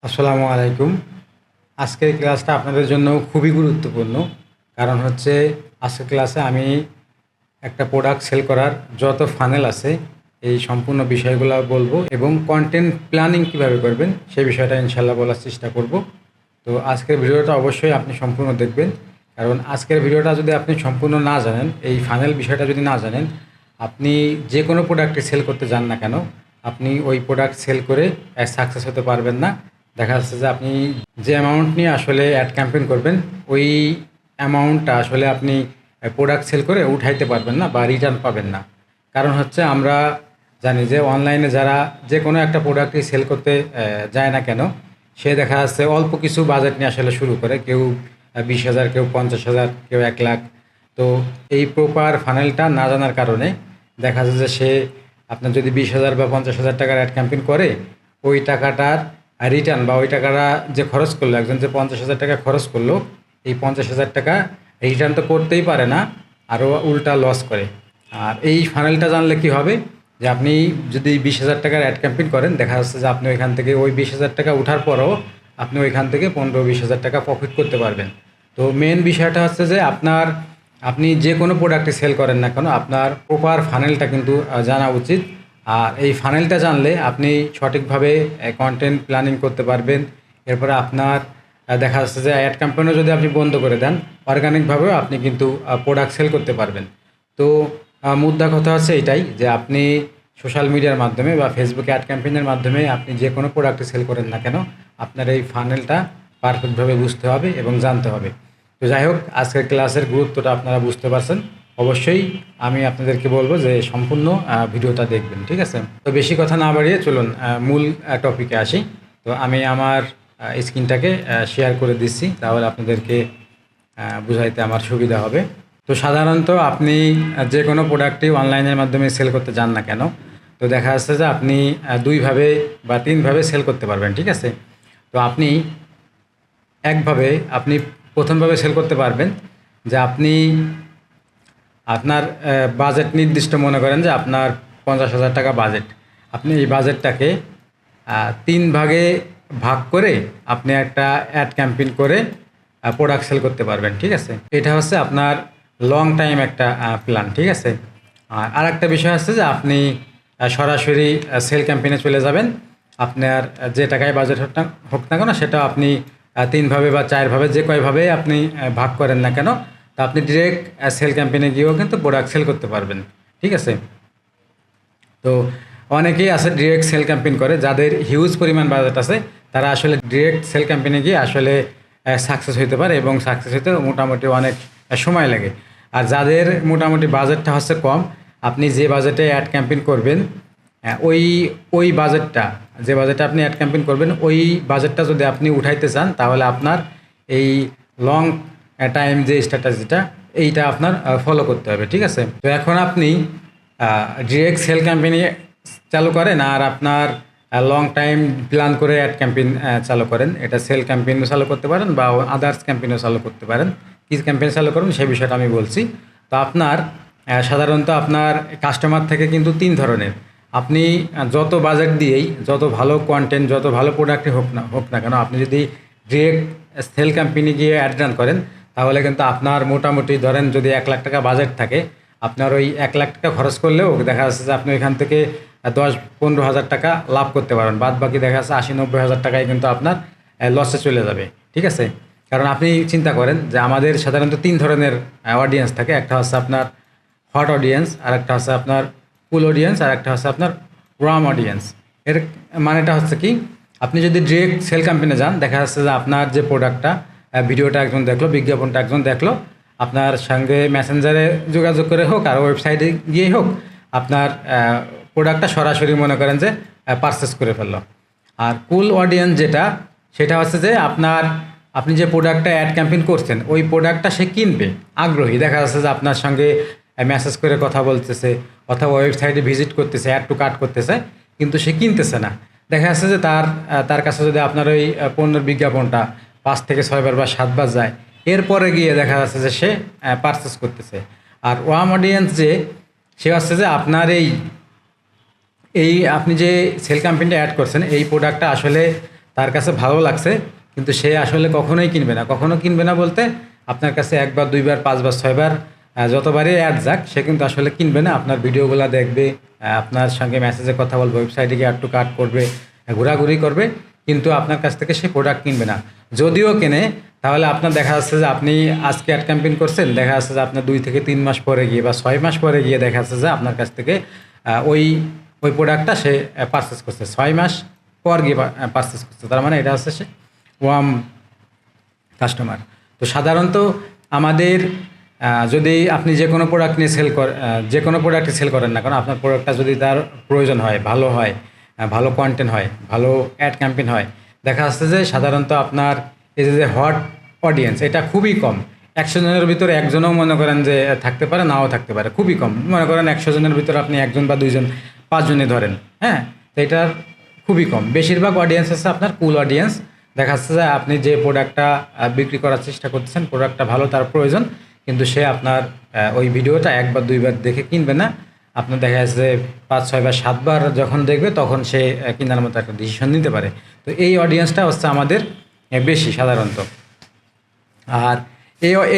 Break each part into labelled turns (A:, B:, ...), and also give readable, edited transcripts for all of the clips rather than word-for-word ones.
A: আসসালামু আলাইকুম। আজকের ক্লাসটা আপনাদের জন্য খুবই গুরুত্বপূর্ণ। কারণ হচ্ছে আজকের ক্লাসে আমি একটা প্রোডাক্ট সেল করার যত ফানেল আছে এই সম্পূর্ণ বিষয়গুলো বলবো এবং কন্টেন্ট প্ল্যানিং কিভাবে করবেন সেই বিষয়টা ইনশাল্লাহ বলার চেষ্টা করব। তো আজকের ভিডিওটা অবশ্যই আপনি সম্পূর্ণ দেখবেন, কারণ আজকের ভিডিওটা যদি আপনি সম্পূর্ণ না জানেন, এই ফানেল বিষয়টা যদি না জানেন, আপনি যে কোনো প্রোডাক্টে সেল করতে যান না কেন, আপনি ওই প্রোডাক্ট সেল করে সাকসেস হতে পারবেন না। দেখা যাচ্ছে যে আপনি যে অ্যামাউন্ট নিয়ে আসলে অ্যাড ক্যাম্পেইন করবেন, ওই অ্যামাউন্টটা আসলে আপনি প্রোডাক্ট সেল করে উঠাইতে পারবেন না বা রিটার্ন পাবেন না। কারণ হচ্ছে আমরা জানি যে অনলাইনে যারা যে কোনো একটা প্রোডাক্টই সেল করতে যায় না কেন, সে দেখা যাচ্ছে অল্প কিছু বাজেট নিয়ে আসলে শুরু করে, কেউ 20,000, কেউ 50,000, কেউ 1,00,000। তো এই প্রপার ফানেলটা না জানার কারণে দেখা যায় যে সে আপনার যদি 20,000 বা 50,000 টাকার অ্যাড ক্যাম্পেইন করে, ওই টাকাটার রিটার্ন বা ওই টাকাটা যে খরচ করলো, একজন যে 50,000 টাকা খরচ করলো, এই 50,000 টাকা রিটার্ন তো করতেই পারে না, আরও উল্টা লস করে। আর এই ফানেলটা জানলে কি হবে, যে আপনি যদি 20,000 টাকার অ্যাড ক্যাম্পেইন করেন, দেখা যাচ্ছে যে আপনি ওইখান থেকে ওই 20,000 টাকা উঠার পরও আপনি ওইখান থেকে 15-20,000 টাকা প্রফিট করতে পারবেন। তো মেন বিষয়টা হচ্ছে যে আপনি যে কোনো প্রোডাক্টে সেল করেন না কেন, আপনার প্রপার ফানেলটা কিন্তু জানা উচিত। আর এই ফানেলটা জানলে আপনি সঠিকভাবে কন্টেন্ট প্ল্যানিং করতে পারবেন। এরপরে আপনার দেখা যাচ্ছে যে অ্যাড ক্যাম্পেইনও যদি আপনি বন্ধ করে দেন, অর্গানিকভাবেও আপনি কিন্তু প্রোডাক্ট সেল করতে পারবেন। তো মুদ্রা কথা হচ্ছে এটাই, যে আপনি সোশ্যাল মিডিয়ার মাধ্যমে বা ফেসবুকে অ্যাড ক্যাম্পেইনের মাধ্যমে আপনি যে কোনো প্রোডাক্টে সেল করেন না কেন, আপনার এই ফানেলটা পারফেক্টভাবে বুঝতে হবে এবং জানতে হবে। তো যাই হোক, আজকের ক্লাসের গুরুত্বটা আপনারা বুঝতে পারছেন। অবশ্যই আমি আপনাদেরকে বলবো যে সম্পূর্ণ ভিডিওটা দেখবেন, ঠিক আছে? তো বেশি কথা না বাড়িয়ে চলুন মূল টপিকে আসি। তো আমি আমার স্ক্রিনটাকে শেয়ার করে দিচ্ছি, তাহলে আপনাদেরকে বুঝাইতে আমার সুবিধা হবে। তো সাধারণত আপনি যে কোনো প্রোডাক্টই অনলাইনের মাধ্যমে সেল করতে যান না কেন, তো দেখা যাচ্ছে যে আপনি দুইভাবে বা তিনভাবে সেল করতে পারবেন, ঠিক আছে? তো আপনি প্রথমভাবে সেল করতে পারবেন যে আপনি আপনার বাজেট নির্দিষ্ট মনে করেন যে আপনার 50,000 টাকা বাজেট। আপনি এই বাজেটটাকে 3 ভাগে ভাগ করে আপনি একটা অ্যাড ক্যাম্পেইন করে প্রোডাক্ট সেল করতে পারবেন, ঠিক আছে? এটা হচ্ছে আপনার লং টাইম একটা প্ল্যান, ঠিক আছে? আর আরেকটা বিষয় হচ্ছে যে আপনি সরাসরি সেল ক্যাম্পেইনে চলে যাবেন। আপনার যে টাকায় বাজেট হোক না কেন, সেটা আপনি 3 ভাবে বা 4 ভাবে, যে কয়ভাবে আপনি ভাগ করেন না কেন, তা আপনি ডিরেক্ট সেল ক্যাম্পেইনে গিয়েও কিন্তু প্রোডাক্ট সেল করতে পারবেন, ঠিক আছে? তো অনেকেই আছে ডিরেক্ট সেল ক্যাম্পেইন করে, যাদের হিউজ পরিমাণ বাজেট আছে, তারা আসলে ডিরেক্ট সেল ক্যাম্পেইনে গিয়ে আসলে সাকসেস হইতে পারে এবং সাকসেস হইতে মোটামুটি অনেক সময় লাগে। আর যাদের মোটামুটি বাজেটটা হচ্ছে কম, আপনি যে বাজেটে অ্যাড ক্যাম্পেইন করবেন, ওই ওই বাজেটটা, যে বাজেটে আপনি অ্যাড ক্যাম্পেইন করবেন, ওই বাজেটটা যদি আপনি উঠাইতে চান, তাহলে আপনার এই লং টাইম যে স্ট্র্যাটেজিটা, এইটা আপনার ফলো করতে হবে, ঠিক আছে? তো এখন আপনি ডিরেক্ট সেল ক্যাম্পেইনে চালু করেন আর আপনার লং টাইম প্ল্যান করে অ্যাড ক্যাম্পেইন চালু করেন, এটা সেল ক্যাম্পেইনও চালু করতে পারেন বা আদার্স ক্যাম্পেইনও চালু করতে পারেন। কী ক্যাম্পেইন চালু করুন সেই বিষয়টা আমি বলছি। তো আপনার সাধারণত আপনার কাস্টমার থেকে কিন্তু 3 ধরনের। আপনি যত বাজেট দিয়েই, যত ভালো কন্টেন্ট, যত ভালো প্রোডাক্টই হোক না কেন, আপনি যদি ডিরেক্ট সেল ক্যাম্পেইনে গিয়ে অ্যাড রান করেন, তাহলে কিন্তু আপনার মোটামুটি ধরেন যদি 1,00,000 টাকা বাজেট থাকে, আপনার ওই 1,00,000 টাকা খরচ করলেও দেখা যাচ্ছে যে আপনি ওইখান থেকে 10-15 হাজার টাকা লাভ করতে পারেন। বাদ বাকি দেখা যাচ্ছে 80-90 হাজার টাকায় কিন্তু আপনার লসে চলে যাবে, ঠিক আছে? কারণ আপনি চিন্তা করেন যে আমাদের সাধারণত 3 ধরনের অডিয়েন্স থাকে। একটা হচ্ছে আপনার হট অডিয়েন্স, আর একটা হচ্ছে আপনার কুল অডিয়েন্স, আর একটা হচ্ছে আপনার ওয়ার্ম অডিয়েন্স। এর মানেটা হচ্ছে কি, আপনি যদি ডিরেক্ট সেল ক্যাম্পেইনে যান, দেখা যাচ্ছে যে আপনার যে প্রোডাক্টটা, ভিডিওটা একজন দেখলো, বিজ্ঞাপনটা একজন দেখলো, আপনার সঙ্গে মেসেঞ্জারে যোগাযোগ করে হোক আর ওয়েবসাইটে গিয়েই হোক, আপনার প্রোডাক্টটা সরাসরি মনে করেন যে পারচেস করে ফেললো। আর কুল অডিয়েন্স যেটা, সেটা হচ্ছে যে আপনি যে প্রোডাক্টটা অ্যাড ক্যাম্পেইন করছেন, ওই প্রোডাক্টটা সে কিনবে, আগ্রহী। দেখা যাচ্ছে যে আপনার সঙ্গে মেসেজ করে কথা বলতেছে অথবা ওয়েবসাইটে ভিজিট করতেছে, অ্যাড টু কার্ট করতেছে, কিন্তু সে কিনতেছে না। দেখা যাচ্ছে যে তার কাছে যদি আপনার ওই পণ্যের বিজ্ঞাপনটা 5 থেকে 6 বার বা 7 বার যায়, এরপরে গিয়ে দেখা যাচ্ছে যে সে পারচেস করতেছে। আর ওয়ার্ম অডিয়েন্স সে হচ্ছে যে আপনার আপনি যে সেল ক্যাম্পেইনটা অ্যাড করছেন, এই প্রোডাক্টটা আসলে তার কাছে ভালো লাগছে, কিন্তু সে আসলে কখনোই কিনবে না। কখনো কিনবে না বলতে আপনার কাছে একবার, দুইবার, পাঁচবার, ছয়বার, যতবারই অ্যাড যাক, সে কিন্তু আসলে কিনবে না। আপনার ভিডিওগুলো দেখবে, আপনার সঙ্গে মেসেজে কথা বলবে, ওয়েবসাইটে গিয়ে টু কার্ট করবে, ঘোরাঘুরি করবে, কিন্তু আপনার কাছ থেকে সে প্রোডাক্ট কিনবে না। যদিও কেনে, তাহলে আপনার দেখা যাচ্ছে যে আপনি আজকে অ্যাড ক্যাম্পেইন করছেন, দেখা যাচ্ছে যে আপনার 2 থেকে 3 মাস পরে গিয়ে বা 6 মাস পরে গিয়ে দেখা যাচ্ছে যে আপনার কাছ থেকে ওই ওই প্রোডাক্টটা সে পারচেস করছে, 6 মাস পর গিয়ে পারচেস করছে। তার মানে এটা হচ্ছে সে ওয়ার্ম কাস্টমার। তো সাধারণত আমাদের যদি আপনি যে কোনো প্রোডাক্ট নিয়ে যে কোনো প্রোডাক্টে সেল করেন না, কারণ আপনার প্রোডাক্টটা যদি তার প্রয়োজন হয়, ভালো হয়, ভালো কন্টেন্ট হয়, ভালো অ্যাড ক্যাম্পেইন হয়, দেখা যাচ্ছে যে সাধারণত আপনার এই যে হট অডিয়েন্স, এটা খুবই কম। 100 জনের ভিতরে একজনও মনে করেন যে থাকতে পারে, নাও থাকতে পারে, খুবই কম। মনে করেন 100 জনের ভিতরে আপনি একজন বা দুইজন, 5 জনই ধরেন, হ্যাঁ, তো এটার খুবই কম। বেশিরভাগ অডিয়েন্স আছে আপনার কুল অডিয়েন্স। দেখা যাচ্ছে যে আপনি যে প্রোডাক্টটা বিক্রি করার চেষ্টা করতেছেন, প্রোডাক্টটা ভালো, তার প্রয়োজন, কিন্তু সে আপনার ওই ভিডিওটা একবার, দুইবার দেখে কিনবে না। আপনার দেখা যাচ্ছে যে 5, 6 বা 7 বার যখন দেখবে, তখন সে কেনার মতো একটা ডিসিশন নিতে পারে। তো এই অডিয়েন্সটা হচ্ছে আমাদের বেশি সাধারণত। আর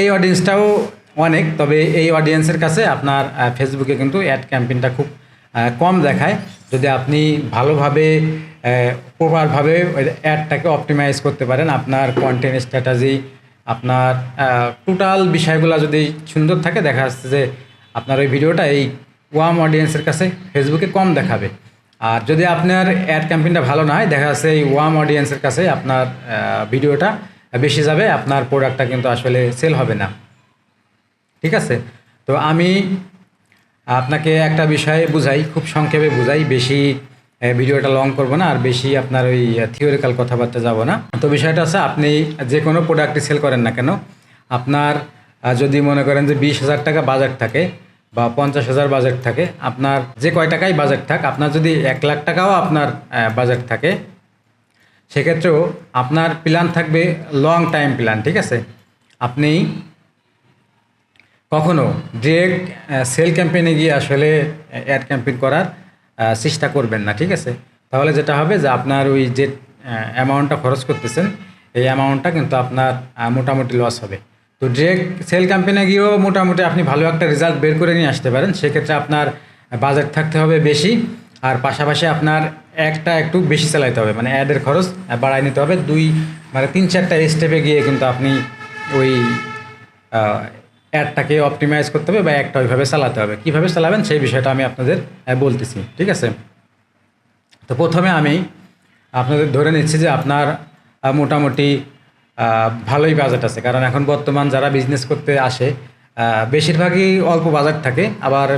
A: এই অডিয়েন্সটাও অনেক, তবে এই অডিয়েন্সের কাছে আপনার ফেসবুকে কিন্তু অ্যাড ক্যাম্পেইনটা খুব কম দেখায়। যদি আপনি ভালোভাবে প্রপারভাবে ওই অ্যাডটাকে অপটিমাইজ করতে পারেন, আপনার কন্টেন্ট স্ট্র্যাটেজি, আপনার টোটাল বিষয়গুলো যদি সুন্দর থাকে, দেখা যাচ্ছে যে আপনার ওই ভিডিওটা এই ওয়ার্ম অডিয়েন্সের কাছে ফেসবুকে কম দেখাবে। আর যদি আপনার অ্যাড ক্যাম্পেইনটা ভালো না হয়, দেখা যাচ্ছে এই ওয়ার্ম অডিয়েন্সের কাছে আপনার ভিডিওটা বেশি যাবে, আপনার প্রোডাক্টটা কিন্তু আসলে সেল হবে না। ঠিক আছে? তো আমি আপনাকে একটা বিষয় বুঝাই, খুব সংক্ষেপে বুঝাই, বেশি ভিডিওটা লং করব না, আর বেশি আপনার ওই থিওরিক্যাল কথাবার্তা যাব না। তো বিষয়টা আছে, আপনি যে কোনো প্রোডাক্টই সেল করেন না কেন, আপনার যদি মনে করেন যে 20,000 টাকা বাজেট থাকে বা 50,000 বাজেট থাকে, আপনার যে কয় টাকাই বাজেট থাক, আপনার যদি 1 লাখ টাকাও আপনার বাজেট থাকে, সেক্ষেত্রেও আপনার প্ল্যান থাকবে লং টাইম প্ল্যান। ঠিক আছে? আপনি কখনো ডিরেক্ট সেল ক্যাম্পেইনে গিয়ে আসলে অ্যাড ক্যাম্পেইন করার চেষ্টা করবেন না। ঠিক আছে? তাহলে যেটা হবে যে আপনার ওই যে অ্যামাউন্টটা খরচ করতেছেন, এই অ্যামাউন্টটা কিন্তু আপনার মোটামুটি লস হবে। তো ডিরেক্ট সেল ক্যাম্পেইনে গিয়েও মোটামুটি আপনি ভালো একটা রেজাল্ট বের করে নিয়ে আসতে পারেন। সেক্ষেত্রে আপনার বাজেট থাকতে হবে বেশি, আর পাশাপাশি আপনার একটা একটু বেশি চালাইতে হবে, মানে অ্যাডের খরচ বাড়ায় নিতে হবে। 3-4টা স্টেপে গিয়ে কিন্তু আপনি ওই অ্যাডটাকে অপটিমাইজ করতে হবে বা একটা ওইভাবে চালাতে হবে। কীভাবে চালাবেন সেই বিষয়টা আমি আপনাদের বলতেছি। ঠিক আছে? তো প্রথমে আমি আপনাদের ধরে নিচ্ছি যে আপনার মোটামুটি ভালোই বাজেট আছে, কারণ এখন বর্তমান যারা বিজনেস করতে আসে বেশিরভাগই অল্প বাজেট থাকে, আবার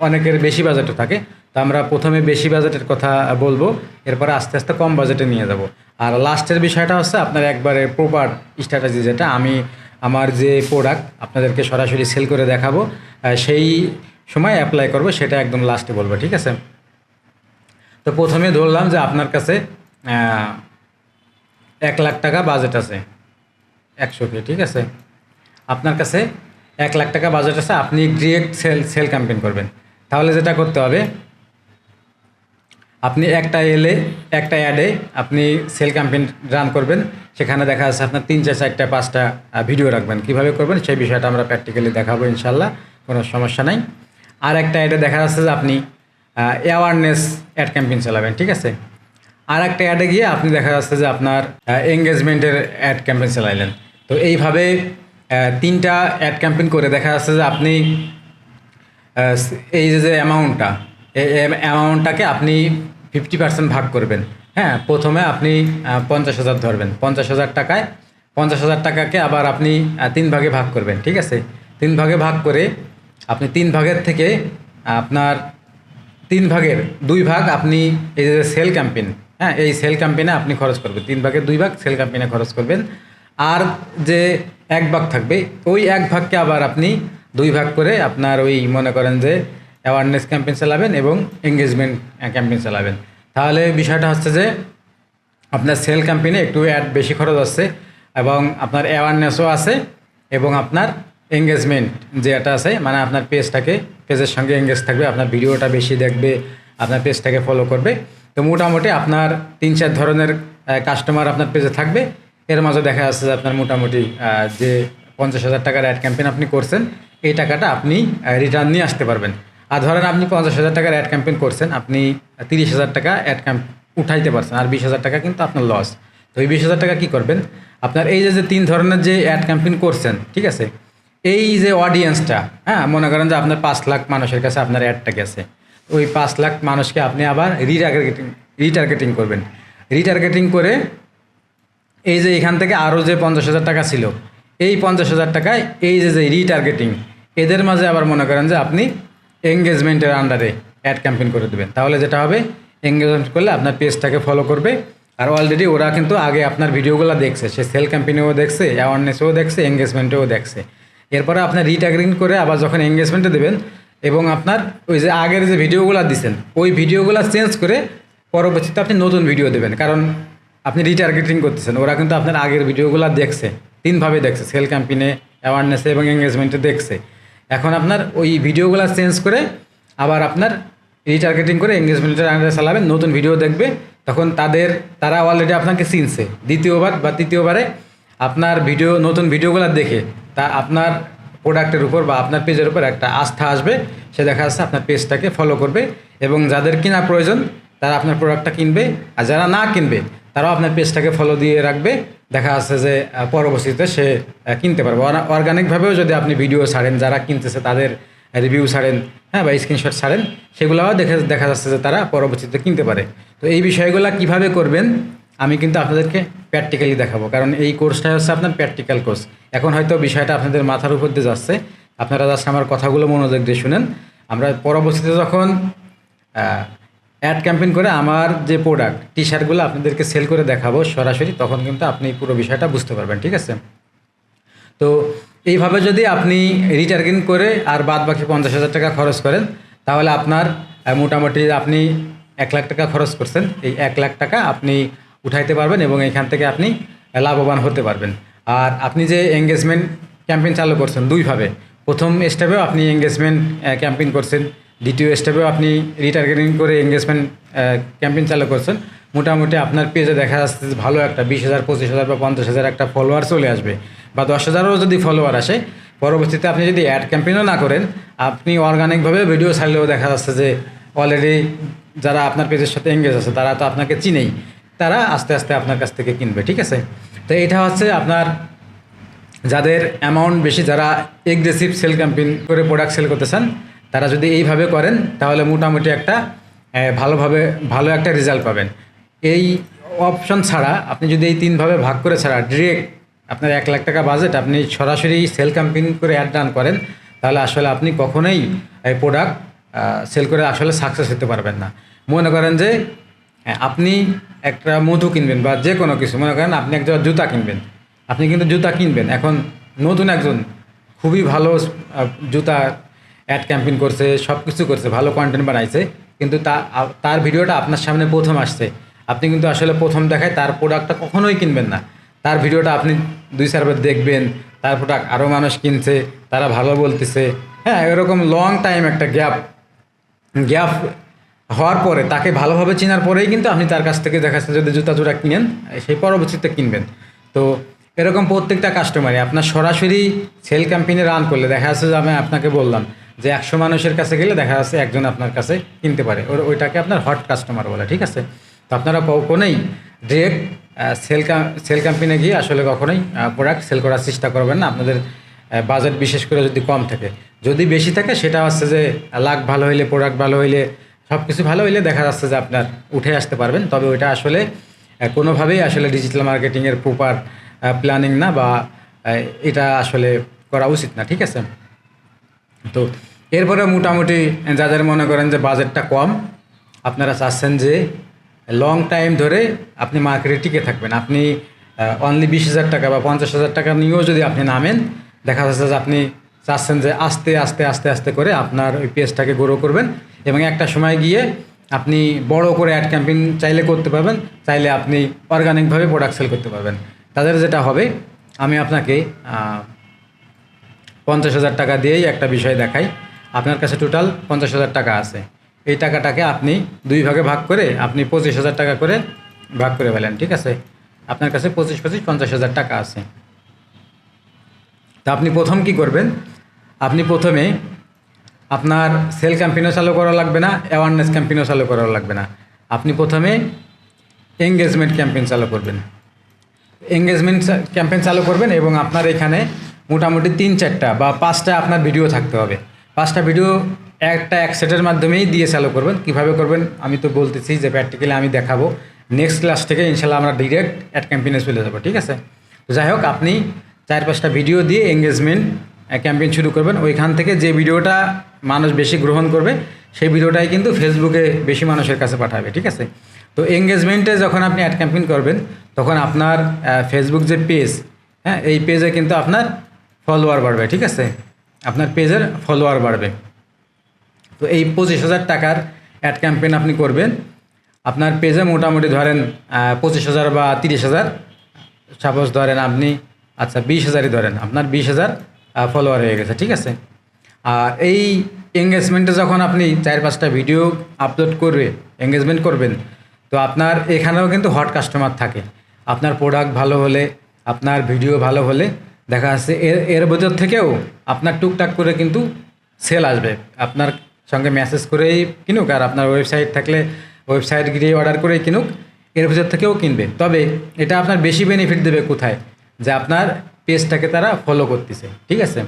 A: অনেকের বেশি বাজেটও থাকে। তো আমরা প্রথমে বেশি বাজেটের কথা বলবো, এরপরে আস্তে আস্তে কম বাজেটে নিয়ে যাব। আর লাস্টের বিষয়টা হচ্ছে আপনার একবারে প্রপার স্ট্র্যাটেজি, যেটা আমি আমার যে প্রোডাক্ট আপনাদেরকে সরাসরি সেল করে দেখাবো, সেই সময় অ্যাপ্লাই করব, সেটা একদম লাস্টে বলবো। ঠিক আছে? তো প্রথমে ধরলাম যে আপনার কাছে 1 লাখ টাকা বাজেট আছে, 100K। ঠিক আছে? আপনার কাছে 1 লাখ টাকা বাজেট আছে, আপনি ডিরেক্ট সেল ক্যাম্পেইন করবেন। তাহলে যেটা করতে হবে, আপনি একটা অ্যাডে আপনি সেল ক্যাম্পেইন রান করবেন। সেখানে দেখা যাচ্ছে আপনার 3, 4, 4, 5টা ভিডিও রাখবেন। কীভাবে করবেন সেই বিষয়টা আমরা প্র্যাকটিক্যালি দেখাবো ইনশাল্লাহ, কোনো সমস্যা নাই। আর একটা অ্যাডে দেখা যাচ্ছে যে আপনি অ্যাওয়ারনেস অ্যাড ক্যাম্পেইন চালাবেন। ঠিক আছে? আর একটা অ্যাডে গিয়ে আপনি দেখা যাচ্ছে যে আপনার এঙ্গেজমেন্টের অ্যাড ক্যাম্পেইন চালাইলেন। তো এইভাবে 3টা অ্যাড ক্যাম্পেইন করে দেখা যাচ্ছে যে আপনি এই যে অ্যামাউন্টটা, এই অ্যামাউন্টটাকে আপনি 50% ভাগ করবেন। হ্যাঁ, প্রথমে আপনি 50,000 ধরবেন। 50,000 টাকায় 50,000 টাকাকে আবার আপনি 3 ভাগে ভাগ করবেন। ঠিক আছে? 3 ভাগে ভাগ করে আপনি 3 ভাগের থেকে আপনার 3 ভাগের 2 ভাগ আপনি এই যে সেল ক্যাম্পেইন, হ্যাঁ, এই সেল ক্যাম্পেইনে আপনি খরচ করবেন। 3 ভাগের 2 ভাগ সেল ক্যাম্পেইনে খরচ করবেন। আর যে 1 ভাগ থাকবে, ওই 1 ভাগকে আবার আপনি 2 ভাগ করে আপনার ওই মনে করেন যে অ্যাওয়ারনেস ক্যাম্পেইন চালাবেন এবং এঙ্গেজমেন্ট ক্যাম্পেইন চালাবেন। তাহলে বিষয়টা হচ্ছে যে আপনার সেল ক্যাম্পেইনে একটু অ্যাড বেশি খরচ আসছে, এবং আপনার অ্যাওয়ারনেসও আছে, এবং আপনার এঙ্গেজমেন্ট যেটা আছে, মানে আপনার পেজের সঙ্গে এঙ্গেজ থাকবে, আপনার ভিডিওটা বেশি দেখবে, আপনার পেজটাকে ফলো করবে। তো মোটামুটি আপনার 3-4 ধরনের কাস্টমার আপনার পেজে থাকবে। এর মাঝে দেখা যাচ্ছে যে আপনার মোটামুটি যে 50,000 টাকার অ্যাড ক্যাম্পেইন আপনি করছেন, এই টাকাটা আপনি রিটার্ন নিয়ে আসতে পারবেন। আর ধরেন আপনি 50,000 টাকার অ্যাড ক্যাম্পেইন করছেন, আপনি 30,000 টাকা অ্যাড উঠাইতে পারছেন, আর 20,000 টাকা কিন্তু আপনার লস। তো এই 20,000 টাকা কী করবেন, আপনার এই যে 3 ধরনের যে অ্যাড ক্যাম্পেইন করছেন, ঠিক আছে, এই যে অডিয়েন্সটা, হ্যাঁ, মনে করেন যে আপনার 5 লাখ মানুষের কাছে আপনার অ্যাডটা গেছে, ওই 5 লাখ মানুষকে আপনি আবার রিটার্গেটিং করবেন। রিটার্গেটিং করে এই যে এখান থেকে আরও যে 50,000 টাকা ছিল, এই 50,000 টাকায় এই যে রিটার্গেটিং, এদের মাঝে আবার মনে করেন যে আপনি এঙ্গেজমেন্টের আন্ডারে অ্যাড ক্যাম্পেইন করে দেবেন। তাহলে যেটা হবে, এঙ্গেজমেন্ট করলে আপনার পেজটাকে ফলো করবে। আর অলরেডি ওরা কিন্তু আগে আপনার ভিডিওগুলো দেখছে, সে সেল ক্যাম্পেইনেও দেখছে, অ্যাওয়ারনেসেও দেখছে, এঙ্গেজমেন্টেও দেখছে। এরপরে আপনার রিটার্গেটিং করে আবার যখন এঙ্গেজমেন্টে দেবেন, এবং আপনার ওই যে আগের যে ভিডিওগুলো দিচ্ছেন, ওই ভিডিওগুলো চেঞ্জ করে পরবর্তীতে আপনি নতুন ভিডিও দেবেন। কারণ আপনি রিটার্গেটিং করতেছেন, ওরা কিন্তু আপনার আগের ভিডিওগুলো দেখছে, 3ভাবে দেখছে, সেল ক্যাম্পেইনে, অ্যাওয়ারনেসে এবং এঙ্গেজমেন্টে দেখছে। এখন আপনার ওই ভিডিওগুলো চেঞ্জ করে আবার আপনার রিটার্গেটিং করে এঙ্গেজমেন্টের আন্ডারে চালাবেন, নতুন ভিডিও দেখবে। তখন তারা অলরেডি আপনাকে চিনছে, দ্বিতীয়বার বা তৃতীয়বারে আপনার নতুন ভিডিওগুলো দেখে তা আপনার প্রোডাক্টের উপর বা আপনার পেজের উপর একটা আস্থা আসবে। সে দেখা যাচ্ছে আপনার পেজটাকে ফলো করবে, এবং যাদের কেনা প্রয়োজন তারা আপনার প্রোডাক্টটা কিনবে, আর যারা না কিনবে তারাও আপনার পেজটাকে ফলো দিয়ে রাখবে। দেখা যাচ্ছে যে পরবর্তীতে সে কিনতে পারবে। অর্গানিকভাবেও যদি আপনি ভিডিও ছাড়েন, যারা কিনতেছে তাদের রিভিউ ছাড়েন, হ্যাঁ, বা স্ক্রিনশট ছাড়েন, সেগুলোও দেখা যাচ্ছে যে তারা পরবর্তীতে কিনতে পারে। তো এই বিষয়গুলো কিভাবে করবেন আমি কিন্তু আপনাদেরকে প্র্যাকটিক্যালি দেখাবো, কারণ এই কোর্সটা হচ্ছে আপনার প্র্যাকটিক্যাল কোর্স। এখন হয়তো বিষয়টা আপনাদের মাথার উপর দিয়ে যাচ্ছে, আপনারা জাস্ট আমার কথাগুলো মনোযোগ দিয়ে শুনেন। আমরা পরবর্তীতে যখন অ্যাড ক্যাম্পেইন করে আমার যে প্রোডাক্ট টি শার্টগুলো আপনাদেরকে সেল করে দেখাবো সরাসরি, তখন কিন্তু আপনি পুরো বিষয়টা বুঝতে পারবেন, ঠিক আছে। তো এইভাবে যদি আপনি রিটার্গেটিং করে আর বাদ বাকি 50,000 টাকা খরচ করেন, তাহলে আপনার মোটামুটি আপনি 1 লাখ টাকা খরচ করছেন, এই 1 লাখ টাকা আপনি উঠাইতে পারবেন এবং এখান থেকে আপনি লাভবান হতে পারবেন। আর আপনি যে এঙ্গেজমেন্ট ক্যাম্পেইন চালু করছেন 2ভাবে, প্রথম স্টেপেও আপনি এঙ্গেজমেন্ট ক্যাম্পেইন করছেন, দ্বিতীয় স্টেপেও আপনি রিটার্গেটিং করে এঙ্গেজমেন্ট ক্যাম্পেইন চালু করছেন। মোটামুটি আপনার পেজে দেখা যাচ্ছে ভালো একটা 20,000, 25,000 বা 50,000 একটা ফলোয়ার চলে আসবে, বা 10,000ও যদি ফলোয়ার আসে। পরবর্তীতে আপনি যদি অ্যাড ক্যাম্পেইনও না করেন, আপনি অর্গানিকভাবে ভিডিও ছাড়লেও দেখা যাচ্ছে যে অলরেডি যারা আপনার পেজের সাথে এঙ্গেজ আছে তারা তো আপনাকে চিনেই, তারা আস্তে আস্তে আপনার কাছ থেকে কিনবে, ঠিক আছে। তো এটা হচ্ছে আপনার যাদের অ্যামাউন্ট বেশি, যারা এগ্রেসিভ সেল ক্যাম্পেইন করে প্রোডাক্ট সেল করতে চান, তারা যদি এইভাবে করেন তাহলে মোটামুটি একটা ভালো একটা রেজাল্ট পাবেন। এই অপশন ছাড়া আপনি যদি এই 3ভাবে ভাগ করে ছাড়া ডিরেক্ট আপনার 1 লাখ টাকা বাজেট আপনি সরাসরি সেল ক্যাম্পেইন করে অ্যাড রান করেন, তাহলে আসলে আপনি কখনোই এই প্রোডাক্ট সেল করে আসলে সাকসেস হতে পারবেন না। মনে করেন যে আপনি একটা মধু কিনবেন বা যে কোনো কিছু, মনে করেন আপনি একটা জুতা কিনবেন, আপনি কিন্তু জুতা কিনবেন, এখন নতুন একজন খুবই ভালো জুতা অ্যাড ক্যাম্পেইন করছে, সব কিছু করছে, ভালো কন্টেন্ট বানাইছে, কিন্তু তার ভিডিওটা আপনার সামনে প্রথম আসছে, আপনি কিন্তু আসলে প্রথম দেখায় তার প্রোডাক্টটা কখনোই কিনবেন না। তার ভিডিওটা আপনি 2-4 বার দেখবেন, তার প্রোডাক্ট আরও মানুষ কিনছে, তারা ভালো বলতেছে, হ্যাঁ, এরকম লং টাইম একটা গ্যাপ হওয়ার পরে তাকে ভালোভাবে চেনার পরেই কিন্তু আপনি তার কাছ থেকে দেখাচ্ছেন যদি জুতা কিনেন, সেই পরবর্তীতে কিনবেন। তো এরকম প্রত্যেকটা কাস্টমারই আপনার সরাসরি সেল ক্যাম্পেইনে রান করলে দেখা যাচ্ছে যে আমি আপনাকে বললাম যে 100 মানুষের কাছে গেলে দেখা যাচ্ছে একজন আপনার কাছে কিনতে পারে, ওইটাকে আপনার হট কাস্টমার বলে, ঠিক আছে। তো আপনারা কখনোই ডিরেক্ট সেল ক্যাম্পেইনে গিয়ে আসলে কখনোই প্রোডাক্ট সেল করার চেষ্টা করবেন না। আপনাদের বাজেট বিশেষ করে যদি কম থাকে, যদি বেশি থাকে সেটা হচ্ছে যে লাক ভালো হইলে, প্রোডাক্ট ভালো হইলে, সব কিছু ভালো হইলে দেখা যাচ্ছে যে আপনার উঠে আসতে পারবেন। তবে ওইটা আসলে কোনোভাবেই আসলে ডিজিটাল মার্কেটিংয়ের প্রপার প্ল্যানিং না, বা এটা আসলে করা উচিত না, ঠিক আছে। তো এরপরে মোটামুটি যাদের মনে করেন যে বাজেটটা কম, আপনারা চাচ্ছেন যে লং টাইম ধরে আপনি মার্কেটে টিকে থাকবেন, আপনি অনলি 20,000 টাকা বা 50,000 টাকা নিয়েও যদি আপনি নামেন, দেখা যাচ্ছে যে আপনি চাচ্ছেন যে আস্তে আস্তে আস্তে আস্তে করে আপনার ওই পেজটাকে গ্রো করবেন, এবং একটা সময় গিয়ে আপনি বড় করে অ্যাড ক্যাম্পেইন চাইলে করতে পারবেন, চাইলে আপনি অর্গানিকভাবে প্রোডাক্ট সেল করতে পারবেন। তাদের যেটা হবে, আমি আপনাকে 50,000 টাকা দিয়েই একটা বিষয় দেখাই। আপনার কাছে টোটাল 50,000 টাকা আছে, এই টাকাটাকে আপনি 2 ভাগে ভাগ করে আপনি 25,000 টাকা করে ভাগ করে ফেলেন, ঠিক আছে? আপনার কাছে 25 50,000 টাকা আছে। তা আপনি প্রথম কি করবেন, আপনি প্রথমে আপনার সেল ক্যাম্পেইনও চালু করা লাগবে না, অ্যাওয়ারনেস ক্যাম্পেইনও চালু করা লাগবে না। আপনি প্রথমে এঙ্গেজমেন্ট ক্যাম্পেইন চালু করবেন। এঙ্গেজমেন্ট ক্যাম্পেইন চালু করবেন এবং আপনার এখানে মোটামুটি 3-4টা বা 5টা আপনার ভিডিও থাকতে হবে। 5টা ভিডিও একটা এক সেটের মাধ্যমেই দিয়ে চালু করবেন। কিভাবে করবেন আমি তো বলতেছি যে প্র্যাকটিক্যালি আমি দেখাবো। নেক্সট ক্লাস থেকে ইনশাল্লাহ আমরা ডিরেক্ট অ্যাড ক্যাম্পেইনে চলে যাবো, ঠিক আছে? তো যাই হোক, আপনি 4-5টা ভিডিও দিয়ে এঙ্গেজমেন্ট ক্যাম্পেইন শুরু করবেন। ওইখান থেকে যে ভিডিওটা মানুষ বেশি গ্রহণ করবে সেই ভিডিওটাই কিন্তু ফেসবুকে বেশি মানুষের কাছে পাঠাবে, ঠিক আছে? তো এঙ্গেজমেন্টে যখন আপনি অ্যাড ক্যাম্পেইন করবেন তখন আপনার ফেসবুক যে পেজ, হ্যাঁ, এই পেজে কিন্তু আপনার ফলোয়ার বাড়বে, ঠিক আছে? আপনার পেজের ফলোয়ার বাড়বে। তো এই 25,000 টাকার অ্যাড ক্যাম্পেইন আপনি করবেন। আপনার পেজে মোটামুটি ধরেন 25,000 বা 30,000, সাপোজ ধরেন আপনি, আচ্ছা 20,000ই ধরেন, আপনার 20,000 ফলোয়ার হয়ে গেছে, ঠিক আছে? আর এই এঙ্গেজমেন্টে যখন আপনি 4-5টা ভিডিও আপলোড করে এঙ্গেজমেন্ট করবেন, তো আপনার এখানেও কিন্তু হট কাস্টমার থাকে। আপনার প্রোডাক্ট ভালো হলে, আপনার ভিডিও ভালো হলে দেখা যাচ্ছে এর ভিতর থেকেও আপনার টুকটাক করে কিন্তু সেল আসবে। আপনার সঙ্গে মেসেজ করেই কিনুক, আর আপনার ওয়েবসাইট থাকলে ওয়েবসাইট গিয়ে অর্ডার করেই কিনুক, এর ভিতর থেকেও কিনবে। তবে এটা আপনার বেশি বেনিফিট দেবে কোথায়, যে আপনার পেজটাকে তারা ফলো করতেছে, ঠিক আছে?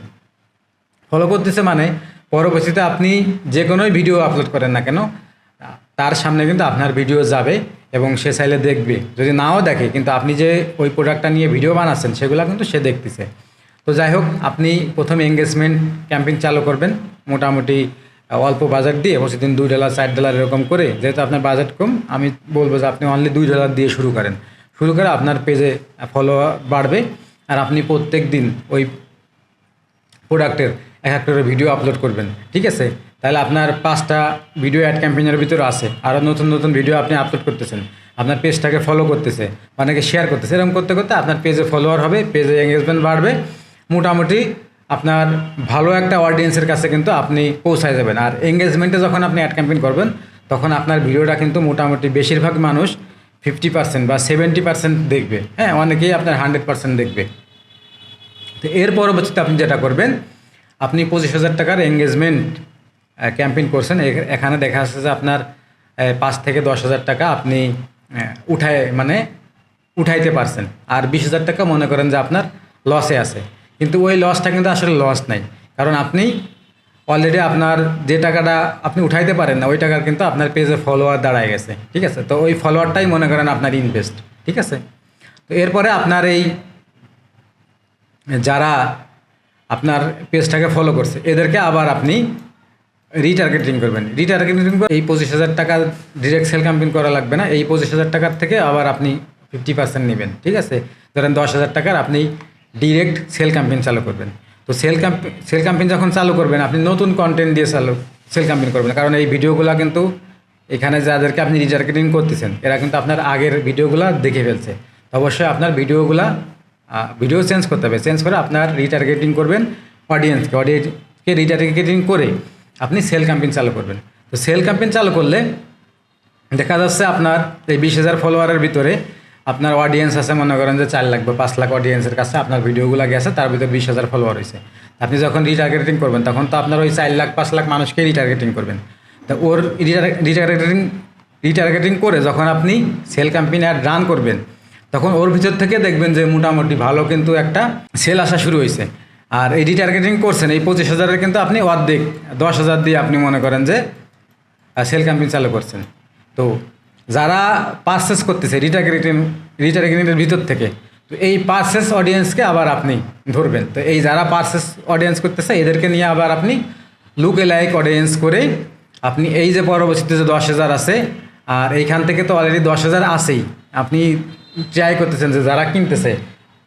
A: ফলো করতেছে মানে পরবর্তীতে আপনি যে কোনোই ভিডিও আপলোড করেন না কেন, তার সামনে কিন্তু আপনার ভিডিও যাবে এবং সে চাইলে দেখবে। যদি নাও দেখে, কিন্তু আপনি যে ওই প্রোডাক্টটা নিয়ে ভিডিও বানাচ্ছেন সেগুলো কিন্তু সে দেখতেছে। তো যাই হোক, আপনি প্রথমে এঙ্গেজমেন্ট ক্যাম্পেইন চালু করবেন মোটামুটি অল্প বাজেট দিয়ে, প্রতিদিন $2 $4 এরকম করে। যেহেতু আপনার বাজেট কম, আমি বলবো যে আপনি অনলি $2 দিয়ে শুরু করেন। শুরু করে আপনার পেজে ফলোয়ার বাড়বে, আর আপনি প্রত্যেক দিন ওই প্রোডাক্টের একটা করে ভিডিও আপলোড করবেন, ঠিক আছে? তাহলে আপনার 5টা ভিডিও অ্যাড ক্যাম্পেইনের ভিতরে আছে, আরও নতুন নতুন ভিডিও আপনি আপলোড করতেছেন, আপনার পেজটাকে ফলো করতেছে, অনেকে শেয়ার করতেছে। এরকম করতে করতে আপনার পেজে ফলোয়ার হবে, পেজে এঙ্গেজমেন্ট বাড়বে, মোটামুটি আপনার ভালো একটা অডিয়েন্সের কাছে কিন্তু আপনি পৌঁছায় যাবেন। আর এঙ্গেজমেন্টে যখন আপনি অ্যাড ক্যাম্পেইন করবেন তখন আপনার ভিডিওটা কিন্তু মোটামুটি বেশিরভাগ মানুষ 50% বা 70% দেখবে, হ্যাঁ, অনেকেই আপনার 100% দেখবে। তো এর পরবর্তীতে আপনি যেটা করবেন, আপনি 25,000 টাকার এঙ্গেজমেন্ট ক্যাম্পেইন করছেন, এখানে দেখা যাচ্ছে যে আপনার 5 থেকে 10,000 টাকা আপনি উঠাইতে পারছেন। আর 20,000 টাকা মনে করেন যে আপনার লসে আছে, কিন্তু ওই লসটা কিন্তু আসলে লস নাই, কারণ আপনি অলরেডি আপনার যে টাকাটা আপনি উঠাইতে পারেন না, ওই টাকার কিন্তু আপনার পেজে ফলোয়ার দাঁড়ায় গেছে, ঠিক আছে? তো ওই ফলোয়ারটাই মনে করেন আপনার ইনভেস্ট, ঠিক আছে? তো এরপরে আপনার এই যারা আপনার পেজটাকে ফলো করছে এদেরকে আবার আপনি রিটার্গেটিং করবেন। রিটার্গেটিং করে এই 25,000 টাকা ডিরেক্ট সেল ক্যাম্পেইন করা লাগবে না। এই 25,000 টাকার থেকে আবার আপনি 50% নেবেন, ঠিক আছে? ধরেন 10,000 টাকার আপনি ডিরেক্ট সেল ক্যাম্পেইন চালু করবেন। তো সেল ক্যাম্পেইন যখন চালু করবেন, আপনি নতুন কন্টেন্ট দিয়ে সেল ক্যাম্পেইন করবেন, কারণ এই ভিডিওগুলো কিন্তু এখানে যাদেরকে আপনি রিটার্গেটিং করতেছেন এরা কিন্তু আপনার আগের ভিডিওগুলো দেখে ফেলছে। তো অবশ্যই আপনার ভিডিও চেঞ্জ করতে হবে। চেঞ্জ করে আপনার রিটার্গেটিং করবেন অডিয়েন্সকে রিটার্গেটিং করে আপনি সেল ক্যাম্পেইন চালু করবেন। তো সেল ক্যাম্পেইন চালু করলে দেখা যাচ্ছে আপনার এই 20,000 ফলোয়ারের ভিতরে আপনার অডিয়েন্স আছে মনে করেন যে 4 লাখ বা 5 লাখ অডিয়েন্সের কাছে আপনার ভিডিওগুলো গেছে, তার ভিতরে 20,000 ফলোয়ার হয়েছে। আপনি যখন রিটার্গেটিং করবেন তখন তো আপনার ওই 4 লাখ 5 লাখ মানুষকে রিটার্গেটিং করবেন। তো ওর রিটার্গেটিং করে যখন আপনি সেল ক্যাম্পেইন অ্যাড রান করবেন তখন ওর ভিতর থেকে দেখবেন যে মোটামুটি ভালো কিন্তু একটা সেল আসা শুরু হয়েছে। আর এই রিটার্গেটিং করছেন এই 25,000-এর কিন্তু আপনি অর্ধেক 10,000 দিয়ে আপনি মনে করেন যে সেল ক্যাম্পেইন চালু করছেন। তো যারা পারচেস করতেছে রিটার্গেটিংয়ের ভিতর থেকে, তো এই পারচেস অডিয়েন্সকে আবার আপনি ধরবেন। তো এই যারা পারচেস অডিয়েন্স করতেছে এদেরকে নিয়ে আবার আপনি লুকে লাইক অডিয়েন্স করে আপনি এই যে পরবর্তীতে যে 10,000 আছে, আর এইখান থেকে তো অলরেডি 10,000 আছেই, আপনি ট্রাই করতেছেন যে যারা কিনতেছে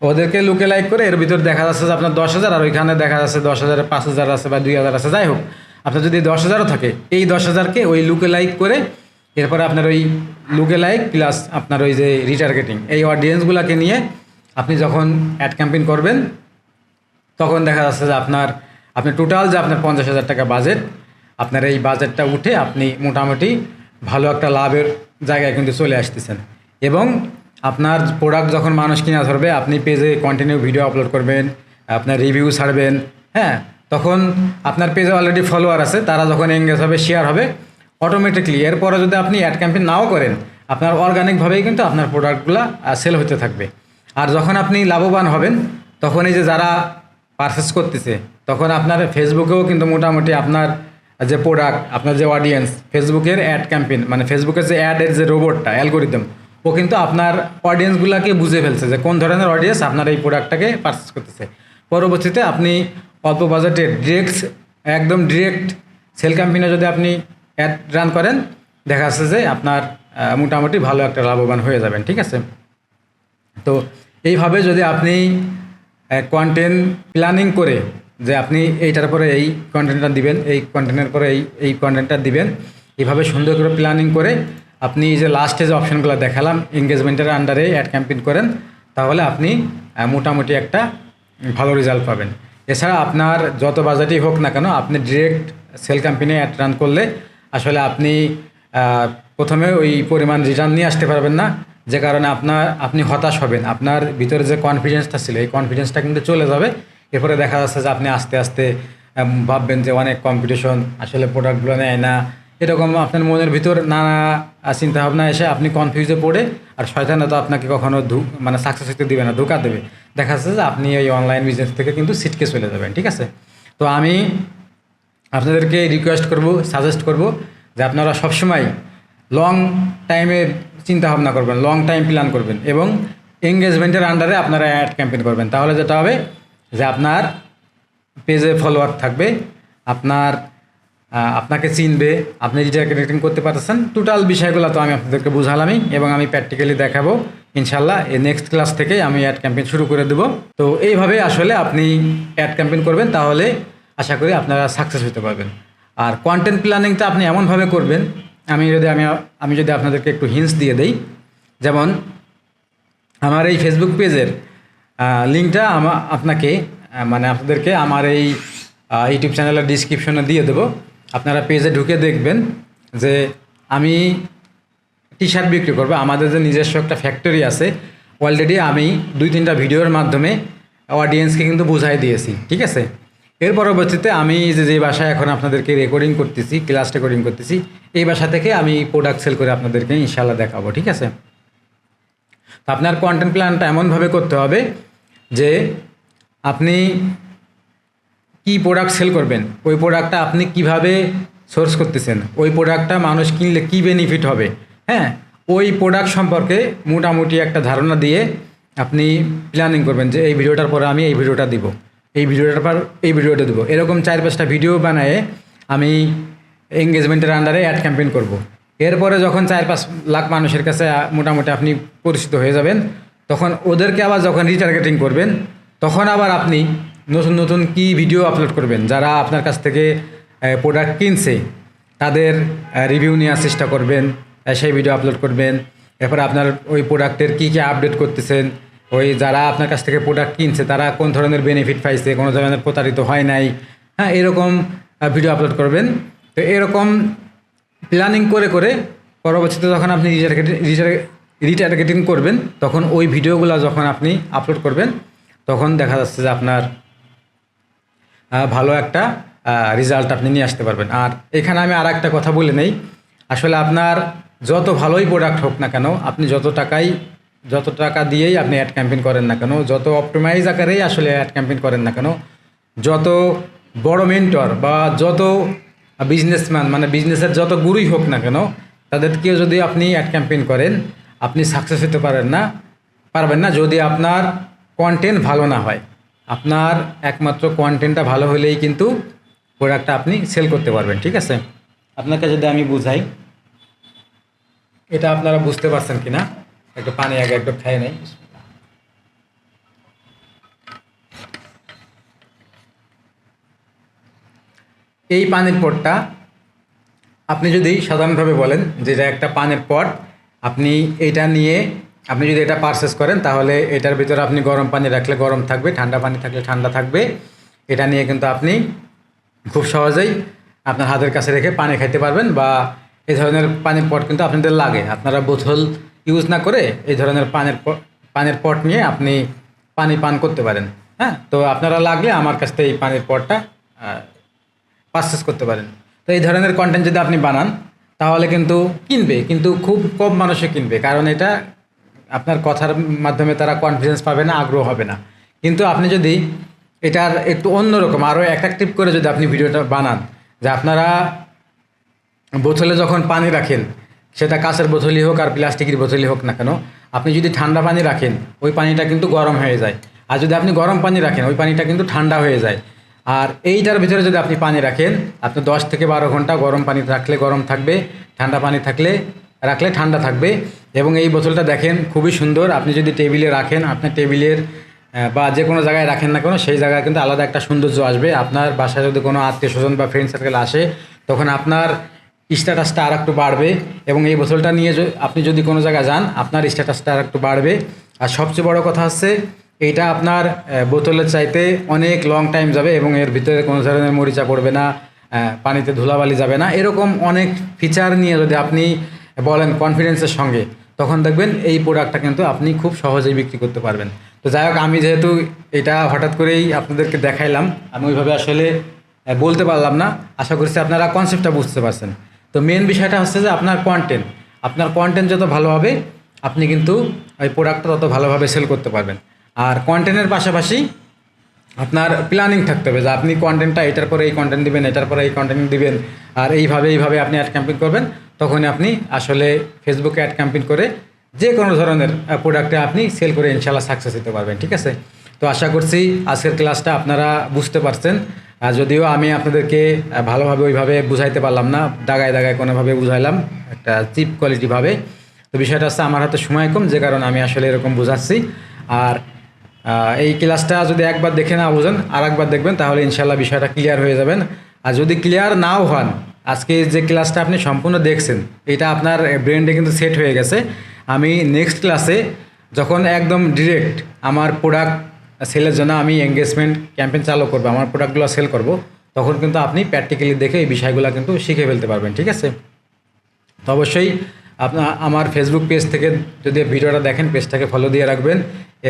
A: ওদেরকে লুকে লাইক করে এর ভিতর দেখা যাচ্ছে যে আপনার 10,000, আর ওইখানে দেখা যাচ্ছে 10,000 5,000 আছে বা 2,000 আছে। যাই হোক, আপনার যদি 10,000-ও থাকে, এই 10,000-কে ওই লুকে লাইক করে এরপরে আপনার ওই লুকে লাইক প্লাস আপনার ওই যে রিটার্গেটিং এই অডিয়েন্সগুলোকে নিয়ে আপনি যখন অ্যাড ক্যাম্পেইন করবেন তখন দেখা যাচ্ছে যে আপনি টোটাল যে আপনার 50,000 টাকা বাজেট, আপনার এই বাজেটটা উঠে আপনি মোটামুটি ভালো একটা লাভের জায়গায় কিন্তু চলে আসতেছেন। এবং আপনার প্রোডাক্ট যখন মানুষ কিনা ধরবে, আপনি পেজে কন্টিনিউ ভিডিও আপলোড করবেন, আপনার রিভিউ ছাড়বেন, হ্যাঁ, তখন আপনার পেজে অলরেডি ফলোয়ার আছে, তারা যখন এঙ্গেজ হবে, শেয়ার হবে, অটোমেটিকলি এরপরে যদি আপনি অ্যাড ক্যাম্পেইন নাও করেন, আপনার অর্গানিকভাবেই কিন্তু আপনার প্রোডাক্টগুলো সেল হতে থাকবে। আর যখন আপনি লাভবান হবেন, তখন এই যে যারা পারচেস করতেছে, তখন আপনার ফেসবুকেও কিন্তু মোটামুটি আপনার যে প্রোডাক্ট, আপনার যে অডিয়েন্স, ফেসবুকের অ্যাড ক্যাম্পেইন মানে ফেসবুকের যে অ্যাডের যে রোবটটা, অ্যালগোরিদম, ও কিন্তু আপনার অডিয়েন্সগুলোকে বুঝে ফেলছে যে কোন ধরনের অডিয়েন্স আপনার এই প্রোডাক্টটাকে পারচেস করতেছে। পরবর্তীতে আপনি অল্প বাজেটে একদম ডিরেক্ট সেল ক্যাম্পেইনে যদি আপনি অ্যাড রান করেন, দেখা যাচ্ছে যে আপনার মোটামুটি ভালো একটা লাভবান হয়ে যাবেন। ঠিক আছে? তো এইভাবে যদি আপনি কন্টেন্ট প্ল্যানিং করে, যে আপনি এইটার পরে এই কন্টেন্টটা দিবেন, এই কন্টেন্টের পরে এই কন্টেন্টটা দিবেন, এইভাবে সুন্দর করে প্ল্যানিং করে আপনি এই যে লাস্টে যে অপশানগুলো দেখালাম এঙ্গেজমেন্টের আন্ডারে অ্যাড ক্যাম্পেইন করেন, তাহলে আপনি মোটামুটি একটা ভালো রেজাল্ট পাবেন। এছাড়া আপনার যত বাজেটই হোক না কেন, আপনি ডিরেক্ট সেল ক্যাম্পেইনে অ্যাড রান করলে আসলে আপনি প্রথমে ওই পরিমাণ রিটার্ন নিয়ে আসতে পারবেন না, যে কারণে আপনি হতাশ হবেন। আপনার ভিতরে যে কনফিডেন্সটা ছিল, এই কনফিডেন্সটা কিন্তু চলে যাবে। এরপরে দেখা যাচ্ছে যে আপনি আস্তে আস্তে ভাববেন যে অনেক কম্পিটিশন, আসলে প্রোডাক্টগুলো নেয় না, এরকম আপনার মনের ভিতর নানা চিন্তাভাবনা এসে আপনি কনফিউজে পড়ে, আর শয়তানে তো আপনাকে কখনো মানে সাকসেস হতে দেবে না, ধোঁকা দেবে। দেখা যাচ্ছে যে আপনি এই অনলাইন বিজনেস থেকে কিন্তু ছিটকে চলে যাবেন। ঠিক আছে? তো আমি আপনাদেরকে রিকোয়েস্ট করব, সাজেস্ট করব যে আপনারা সবসময় লং টাইমে চিন্তাভাবনা করবেন, লং টাইম প্ল্যান করবেন এবং এঙ্গেজমেন্টের আন্ডারে আপনারা অ্যাড ক্যাম্পেইন করবেন। তাহলে যেটা হবে যে আপনার পেজে ফলোয়ার থাকবে, আপনাকে চিনবে, আপনি রিটার্গেটিং করতে পারতেছেন। টোটাল বিষয়গুলো তো আমি আপনাদেরকে বুঝালামই এবং আমি প্র্যাকটিক্যালি দেখাবো ইনশাল্লাহ। এই নেক্সট ক্লাস থেকে আমি অ্যাড ক্যাম্পেইন শুরু করে দেবো। তো এইভাবে আসলে আপনি অ্যাড ক্যাম্পেইন করবেন, তাহলে আশা করি আপনারা সাকসেস হতে পারবেন। আর কন্টেন্ট প্ল্যানিংটা আপনি এমনভাবে করবেন, আমি যদি আপনাদেরকে একটু হিন্টস দিয়ে দেই, যেমন আমার এই ফেসবুক পেজের লিঙ্কটা আপনাদেরকে আমার এই ইউটিউব চ্যানেলের ডিসক্রিপশনে দিয়ে দেবো। আপনারা পেজে ঢুকে দেখবেন যে আমি টি শার্ট বিক্রি করবো। আমাদের যে নিজস্ব একটা ফ্যাক্টরি আছে, অলরেডি আমি 2-3টা ভিডিওর মাধ্যমে অডিয়েন্সকে কিন্তু বুঝাই দিয়েছি। ঠিক আছে? এর পরবর্তীতে আমি যে বাসায় এখন আপনাদেরকে ক্লাস রেকর্ডিং করতেছি, এই বাসা থেকে আমি প্রোডাক্ট সেল করে আপনাদেরকে ইনশাল্লাহ দেখাবো। ঠিক আছে? তো আপনার কন্টেন্ট প্ল্যানটা এমনভাবে করতে হবে যে আপনি কি প্রোডাক্ট সেল করবেন, ওই প্রোডাক্টটা আপনি কিভাবে সোর্স করতেছেন, ওই প্রোডাক্টটা মানুষ কিনলে কি বেনিফিট হবে, হ্যাঁ, ওই প্রোডাক্ট সম্পর্কে মোটামুটি একটা ধারণা দিয়ে আপনি প্ল্যানিং করবেন যে এই ভিডিওটার পরে আমি এই ভিডিওটা দিব, এই ভিডিওটার পর এই ভিডিওটা দেবো। এরকম 4-5টা ভিডিও বানায়ে আমি এঙ্গেজমেন্টের আন্ডারে অ্যাড ক্যাম্পেইন করব। এরপরে যখন 4-5 লাখ মানুষের কাছে মোটামুটি আপনি পরিচিত হয়ে যাবেন, তখন ওদেরকে আবার যখন রিটার্গেটিং করবেন, তখন আবার আপনি নতুন নতুন কি ভিডিও আপলোড করবেন, যারা আপনার কাছ থেকে প্রোডাক্ট কিনছে তাদের রিভিউ নেওয়ার চেষ্টা করবেন, সেই ভিডিও আপলোড করবেন। এরপরে আপনার ওই প্রোডাক্টের কী কী আপডেট করতেছেন, ওই যারা আপনার কাছ থেকে প্রোডাক্ট কিনছে তারা কোন ধরনের বেনিফিট পাইছে, কোনো ধরনের প্রতারিত হয় নাই, হ্যাঁ, এরকম ভিডিও আপলোড করবেন। তো এরকম প্ল্যানিং করে করে পরবর্তীতে যখন আপনি রিটার্গেটিং করবেন, তখন ওই ভিডিওগুলো যখন আপনি আপলোড করবেন, তখন দেখা যাচ্ছে যে আপনার ভালো একটা রেজাল্ট আপনি নিয়ে আসতে পারবেন। আর এখানে আমি আর একটা কথা বলে নেই, আসলে আপনার যত ভালোই প্রোডাক্ট হোক না কেন, আপনি যত টাকা দিয়েই আপনি অ্যাড ক্যাম্পেইন করেন না কেন, যত অপটিমাইজ আকারেই আসলে অ্যাড ক্যাম্পেইন করেন না কেন, যত বড় মেন্টর বা যত বিজনেসম্যান মানে বিজনেসের যত গুরুই হোক না কেন, তাদেরকেও যদি আপনি অ্যাড ক্যাম্পেইন করেন, আপনি সাকসেস হতে পারবেন না যদি আপনার কন্টেন্ট ভালো না হয়। আপনার একমাত্র কন্টেন্টটা ভালো হলেই কিন্তু প্রোডাক্টটা আপনি সেল করতে পারবেন। ঠিক আছে? আপনাকে যদি আমি বুঝাই, এটা আপনারা বুঝতে পারছেন কি না, একটু পানি আগে একটু খাই নাই। এই পানির পটটা আপনি যদি সাধারণভাবে বলেন যে এটা একটা পানির পট, আপনি এটা নিয়ে আপনি যদি এটা পারচেস করেন, তাহলে এটার ভিতরে আপনি গরম পানি রাখলে গরম থাকবে, ঠান্ডা পানি থাকলে ঠান্ডা থাকবে। এটা নিয়ে কিন্তু আপনি খুব সহজেই আপনার হাতের কাছে রেখে পানি খাইতে পারবেন, বা এই ধরনের পানির পট কিন্তু আপনাদের লাগে। আপনারা বোতল ইউজ না করে এই ধরনের পানির পট নিয়ে আপনি পানি পান করতে পারেন। হ্যাঁ, তো আপনারা লাগলে আমার কাছ থেকে এই পানির পটটা পারচেস করতে পারেন। তো এই ধরনের কন্টেন্ট যদি আপনি বানান তাহলে কিন্তু কিনবে, কিন্তু খুব কম মানুষে কিনবে, কারণ এটা আপনার কথার মাধ্যমে তারা কনফিডেন্স পাবে না, আগ্রহ হবে না। কিন্তু আপনি যদি এটার একটু অন্যরকম আরও অ্যাট্রাকটিভ করে যদি আপনি ভিডিওটা বানান, যে আপনারা বোতলে যখন পানি রাখেন, সেটা কাঁচের বোতলই হোক আর প্লাস্টিকের বোতলই হোক না কেন, আপনি যদি ঠান্ডা পানি রাখেন ওই পানিটা কিন্তু গরম হয়ে যায়, আর যদি আপনি গরম পানি রাখেন ওই পানিটা কিন্তু ঠান্ডা হয়ে যায়। আর এইটার ভিতরে যদি আপনি পানি রাখেন, আপনি 10 থেকে 12 ঘন্টা গরম পানি রাখলে গরম থাকবে, ঠান্ডা পানি রাখলে ঠান্ডা থাকবে। এবং এই বোতলটা দেখেন খুবই সুন্দর, আপনি যদি টেবিলে রাখেন, আপনার টেবিলের বা যে কোনো জায়গায় রাখেন না কেন, সেই জায়গায় কিন্তু আলাদা একটা সৌন্দর্য আসবে। আপনার বাসায় যদি কোনো আত্মীয় স্বজন বা ফ্রেন্ড সার্কেল আসে, তখন আপনার স্ট্যাটাসটা আর একটু বাড়বে। এবং এই বোতলটা নিয়ে আপনি যদি কোনো জায়গায় যান, আপনার স্ট্যাটাসটা আর একটু বাড়বে। আর সবচেয়ে বড় কথা হচ্ছে এইটা আপনার বোতলের চাইতে অনেক লং টাইম যাবে, এবং এর ভিতরে কোনো ধরনের মরিচা পড়বে না, পানিতে ধুলাবালি যাবে না, এরকম অনেক ফিচার নিয়ে যদি আপনি বলেন কনফিডেন্সের সঙ্গে, তখন দেখবেন এই প্রোডাক্টটা কিন্তু আপনি খুব সহজেই বিক্রি করতে পারবেন। তো যাই হোক, আমি যেহেতু এটা হঠাৎ করেই আপনাদেরকে দেখাইলাম, আমি ওইভাবে আসলে বলতে পারলাম না। আশা করছি আপনারা কনসেপ্টটা বুঝতে পারছেন। তো মেন বিষয়টা হচ্ছে যে আপনার কন্টেন্ট যত ভালো হবে, আপনি কিন্তু ওই প্রোডাক্টটা তত ভালোভাবে সেল করতে পারবেন। আর কন্টেন্টের পাশাপাশি আপনার প্ল্যানিং থাকতে হবে, যে আপনি কন্টেন্টটা এটার পরে এই কন্টেন্ট দিবেন, এটার পরে এই কন্টেন্ট দিবেন, আর এইভাবে আপনি অ্যাড ক্যাম্পেইন করবেন। তখনই আপনি আসলে ফেসবুকে অ্যাড ক্যাম্পেইন করে যে কোনো ধরনের প্রোডাক্টে আপনি সেল করে ইনশাল্লাহ সাকসেস হতে পারবেন। ঠিক আছে, তো আশা করছি আজকের ক্লাসটা আপনারা বুঝতে পারছেন। যদিও আমি আপনাদেরকে ভালোভাবে ওইভাবে বুঝাইতে পারলাম না, দাগায় কোনোভাবে বুঝাইলাম একটা চিপ কোয়ালিটিভাবে। তো বিষয়টা হচ্ছে আমার হাতে সময় কম, যে কারণে আমি আসলে এরকম বুঝাচ্ছি। আর এই ক্লাসটা যদি একবার দেখে না বুঝেন, আর একবার দেখবেন, তাহলে ইনশাল্লাহ বিষয়টা ক্লিয়ার হয়ে যাবেন। আর যদি ক্লিয়ার নাও হন, আজকে যে ক্লাসটা আপনি সম্পূর্ণ দেখছেন, এটা আপনার ব্রেনে কিন্তু সেট হয়ে গেছে। আমি নেক্সট ক্লাসে যখন একদম ডিরেক্ট আমার প্রোডাক্ট সেলের জন্য আমি এঙ্গেজমেন্ট ক্যাম্পেইন চালু করবো, আমার প্রোডাক্টগুলো সেল করব, তখন কিন্তু আপনি প্র্যাকটিক্যালি দেখে এই বিষয়গুলো কিন্তু শিখে ফেলতে পারবেন। ঠিক আছে, তো অবশ্যই আমার ফেসবুক পেজ থেকে যদি ভিডিওটা দেখেন, পেজটাকে ফলো দিয়ে রাখবেন,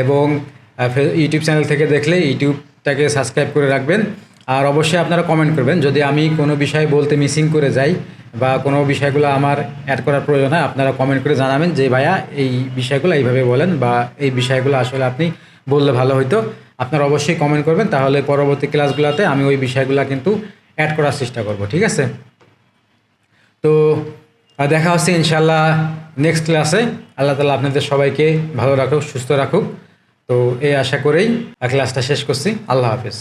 A: এবং ইউটিউব চ্যানেল থেকে দেখলে ইউটিউবটাকে সাবস্ক্রাইব করে রাখবেন। আর অবশ্যই আপনারা কমেন্ট করবেন, যদি আমি কোনো বিষয় বলতে মিসিং করে যাই বা কোনো বিষয়গুলো আমার অ্যাড করার প্রয়োজন হয়, আপনারা কমেন্ট করে জানাবেন যে ভাইয়া এই বিষয়গুলো এইভাবে বলেন, বা এই বিষয়গুলো আসলে আপনি বললে ভালো হতো। আপনারা অবশ্যই কমেন্ট করবেন, তাহলে পরবর্তী ক্লাসগুলোতে আমি ওই বিষয়গুলো কিন্তু অ্যাড করার চেষ্টা করব। ঠিক আছে, তো দেখা হচ্ছে ইনশাল্লাহ নেক্সট ক্লাসে। আল্লাহ তাআলা আপনাদের সবাইকে ভালো রাখুক, সুস্থ রাখুক। তো এই আশা করেই ক্লাসটা শেষ করছি। আল্লাহ হাফেজ।